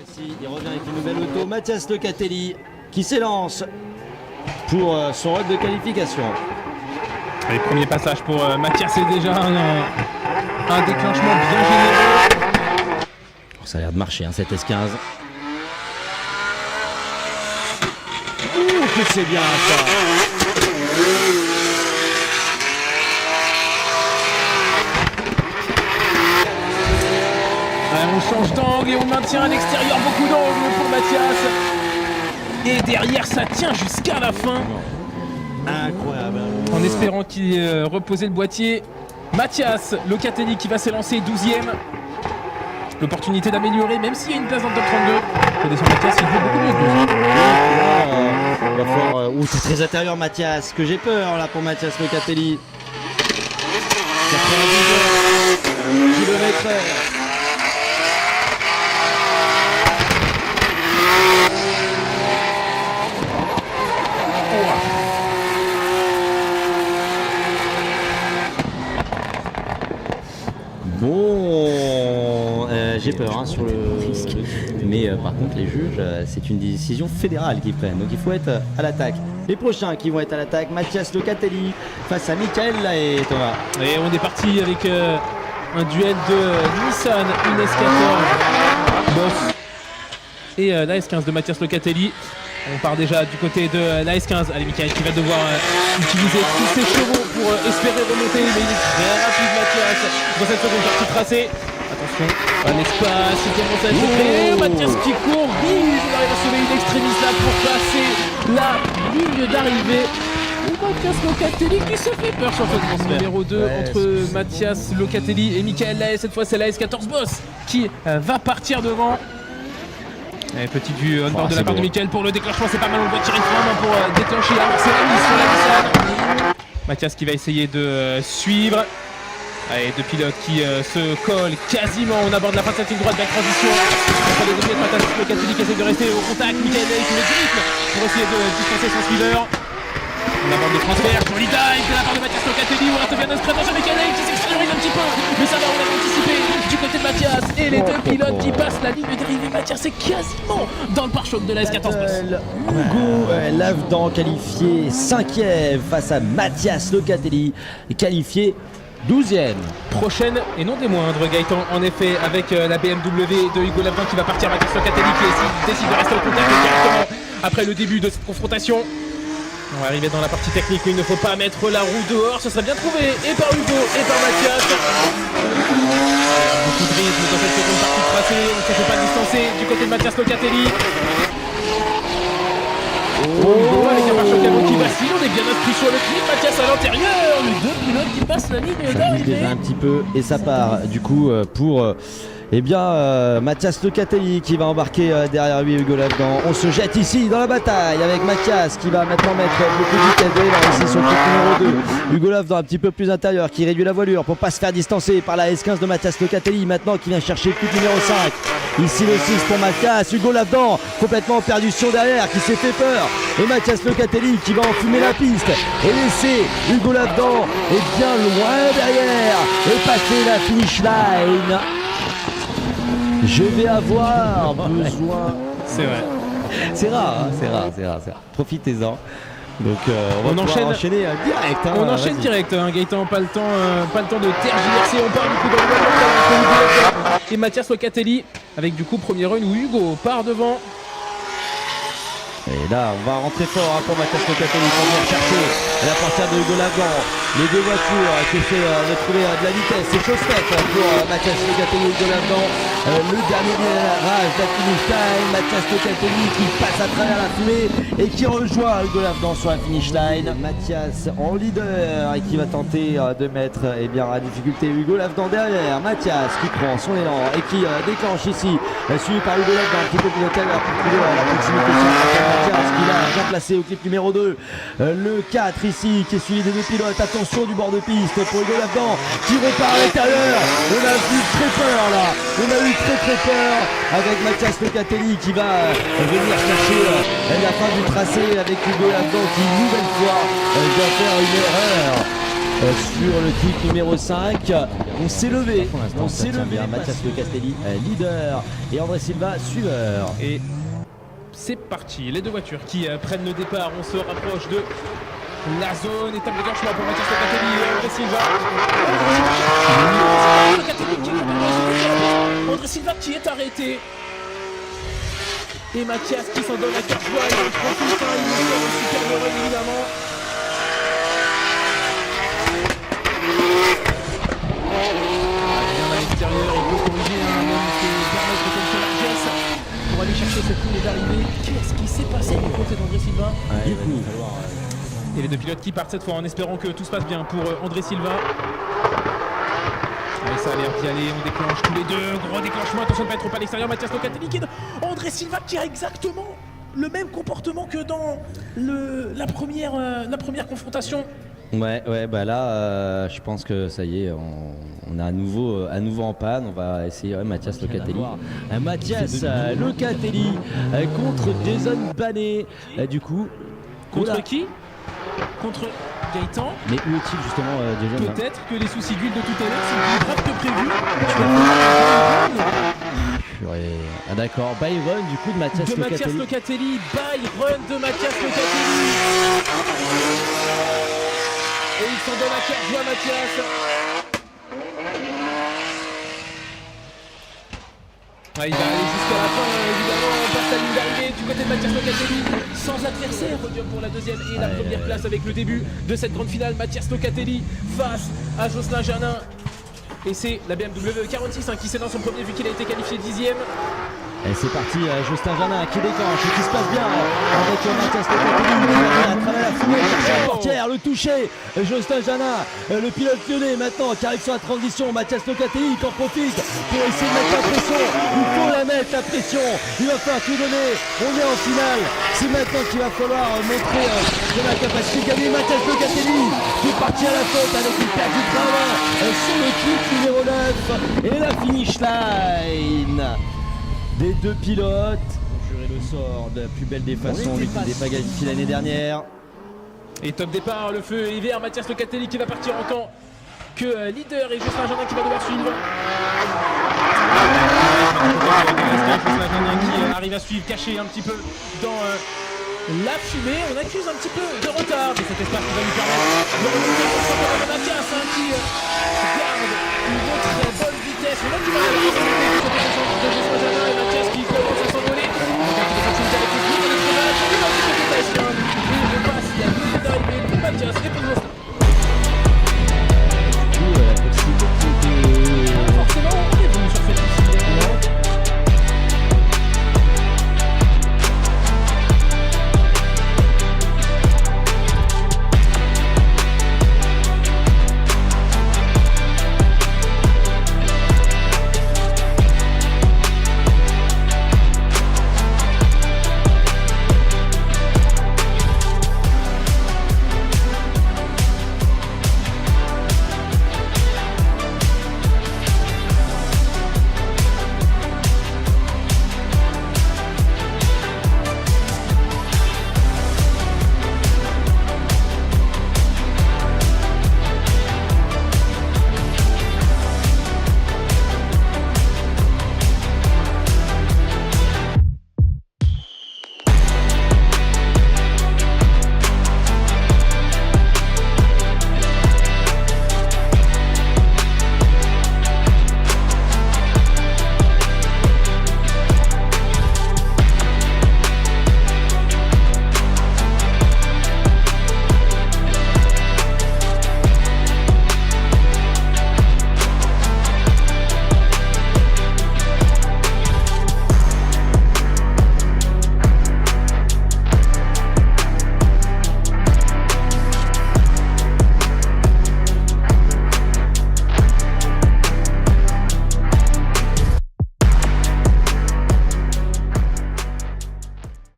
Ici, il revient avec une nouvelle auto, Mathias Locatelli qui s'élance pour son rôle de qualification. Allez, premier passage pour Mathias, c'est déjà un déclenchement bien généreux. Ça a l'air de marcher, hein, cette S15. Ouh, que c'est bien ça! On change d'angle et on maintient à l'extérieur, beaucoup d'angle pour Mathias. Et derrière, ça tient jusqu'à la fin. Incroyable. En espérant qu'il reposait le boîtier. Mathias Locatelli qui va s'élancer 12e. L'opportunité d'améliorer, même s'il y a une place dans le top 32. Il descend Mathias, il fait beaucoup mieux que Il va falloir. C'est très intérieur, Mathias. Que j'ai peur là pour Mathias Locatelli. 90 km/h. Bon, j'ai peur sur le risque, mais par contre les juges, c'est une décision fédérale qu'ils prennent, donc il faut être à l'attaque. Les prochains qui vont être à l'attaque, Mathias Locatelli face à Michael et Thomas. Et on est parti avec un duel de Nissan, une S14 Boss et la S15 de Mathias Locatelli. On part déjà du côté de la S15. Allez, Michael qui va devoir utiliser tous ses chevaux pour espérer remonter. Mais il est très rapide, Mathias, dans cette seconde partie tracée. Attention à l'espace, il commence à se créer. Mathias qui court, il arrive à sauver une extrémiste là pour passer la ligne d'arrivée. Mathias Locatelli qui se fait peur sur ce transfert. Numéro 2 entre Mathias Locatelli et Michael Lahaye. Cette fois, c'est la S14 Boss qui va partir devant. Allez, petit vue on-board de la part de Michael pour le déclenchement, c'est pas mal, on voit tirer vraiment pour déclencher. Alors c'est la mise sur la Nissan. Mathias qui va essayer de suivre. Allez, deux pilotes qui se collent quasiment. On aborde la fin de cette ligne droite, belle transition. Entre les deux pilotes, Mathias Locatelli qui essaie de rester au contact. Michael Lahaye qui met du rythme pour essayer de dispenser son suiveur. On aborde le transfert, joli dive de la part de Mathias Locatelli. On reste bien un sprint dans Michael Lahaye qui s'extériorise un petit peu. Mais ça va, on a anticipé du côté de Mathias. Et les deux pilotes qui passent la ligne d'arrivée. Mathias est quasiment dans le pare-choc de la S14 Boss. Hugo Lavdan qualifié 5e face à Mathias Locatelli qualifié 12e. Prochaine et non des moindres, Gaëtan, en effet, avec la BMW de Hugo Lavdan qui va partir. Mathias Locatelli qui décide de rester au contact directement après le début de cette confrontation. On va arriver dans la partie technique où il ne faut pas mettre la roue dehors, ce serait bien trouvé et par Hugo et par Mathias. Beaucoup de rythme dans cette seconde partie de tracé, on ne se fait pas distancer du côté de Mathias Locatelli. Hugo avec un pare-choc avant qui vacille, on est bien inscrit sur le clip, Mathias à l'intérieur, les deux pilotes qui passent la ligne d'arrivée. Déjà un petit peu et ça part du coup pour Mathias Locatelli qui va embarquer derrière lui Hugo Lavdan. On se jette ici dans la bataille avec Mathias qui va maintenant mettre beaucoup de vitesse. Là ici sur le clip numéro 2. Hugo Lavdan un petit peu plus intérieur qui réduit la voilure pour pas se faire distancer par la S15 de Mathias Locatelli maintenant qui vient chercher le clip numéro 5. Ici le 6 pour Mathias. Hugo Lavdan complètement en perdition derrière qui s'est fait peur. Et Mathias Locatelli qui va enfumer la piste et laisser Hugo Lavdan est bien loin derrière et passer la finish line. Je vais avoir besoin. C'est vrai. C'est rare, hein, c'est rare. Profitez-en. Donc on enchaîner direct. Hein, on enchaîne direct, hein, Gaëtan, pas le temps de tergiverser. On part du coup dans le et Mathias Locatelli avec du coup premier run où Hugo part devant. Et là, on va rentrer fort pour Mathias Locatelli pour venir chercher la portière de Hugo Lavdan. Les deux voitures qui essaient de trouver de la vitesse. C'est chose faite pour Mathias Locatelli et Hugo Lavdan. Le dernier virage de la finish line. Mathias Locatelli qui passe à travers la fumée et qui rejoint Hugo Lavdan sur la finish line. Mathias en leader et qui va tenter de mettre à difficulté Hugo Lavdan derrière. Mathias qui prend son élan et qui déclenche ici, suivi par Hugo Lavdan qui peut piloter à pour trouver la proximité sur Mathias qui va bien placé au clip numéro 2. Le 4 ici qui est suivi des deux pilotes. Attention du bord de piste pour Hugo Lavdan qui repart à l'intérieur. On a eu très peur là. On a eu très peur avec Mathias Locatelli qui va venir chercher la fin du tracé avec Hugo Lavdan qui une nouvelle fois doit faire une erreur sur le clip numéro 5. On s'est levé. Pour l'instant, On ça s'est tient levé. bien. Mathias Locatelli, leader. Et André Silva, suiveur. Et c'est parti, les deux voitures qui prennent le départ, on se rapproche de la zone, étape de gauche là pour Mathias Locatelli et André Silva. André Silva qui est arrêté. Et Mathias qui s'en donne à cœur joie, il en profite, il nous sort un superbe run évidemment. Bien à l'extérieur, il peut corriger même se permettre quelques largesses pour aller chercher cette ligne d'arrivée. Qu'est-ce qui s'est passé du côté d'André Silva? Du coup, Et les deux pilotes qui partent cette fois en espérant que tout se passe bien pour André Silva. Allez, ça a l'air d'y aller, on déclenche tous les deux, gros déclenchement, attention de ne pas être trop à l'extérieur, Mathias Locatelli qui est André Silva qui a exactement le même comportement que dans la première confrontation. ouais, bah là, je pense que ça y est, on est à nouveau en panne. On va essayer Mathias Locatelli. Mathias Locatelli contre Jason Banet. Du coup, Contre oula. qui? Contre Gaëtan. Mais où est-il justement, Jason là Peut-être que les soucis d'huile de tout à l'heure sont plus graves que prévu. Purée. Ah d'accord, Byron du coup de Mathias De Mathias Locatelli. Locatelli, Byron de Mathias Locatelli. Et il s'en donne à cœur joie Mathias. Il va aller jusqu'à la fin évidemment, on passe la ligne d'arrivée du côté de Mathias Locatelli sans adversaire. Podium pour la deuxième et la première place avec le début de cette grande finale. Mathias Locatelli face à Jocelyn Janin. Et c'est la BMW 46 qui s'élance en premier vu qu'il a été qualifié 10e. Et c'est parti, Jocelyn Janin qui déclenche et qui se passe bien avec Mathias Locatelli à travers la foulée, chercher la portière, le toucher. Jocelyn Janin, le pilote lyonnais maintenant qui arrive sur la transition. Mathias Locatelli qui en profite pour essayer de mettre la pression. Il faut la mettre la pression. Il va falloir tout donner. On est en finale. C'est maintenant qu'il va falloir montrer de la capacité de gagner. Mathias Locatelli qui est parti à la faute avec une perte du train sur le clip numéro 9 et la finish line des deux pilotes ont juré le sort de la plus belle des façons, lui qui n'était pas qualifié l'année dernière. Et top départ, le feu est vert, Mathias Locatelli qui va partir en tant que leader et Jocelyn Janin qui va devoir suivre. Jocelyn Janin qui arrive à suivre, caché un petit peu dans la fumée. On accuse un petit peu de retard, mais cet espace qui va lui permettre de remonter sur Mathias qui garde une très bonne vitesse. On a du mal à la de Jocelyn Janin.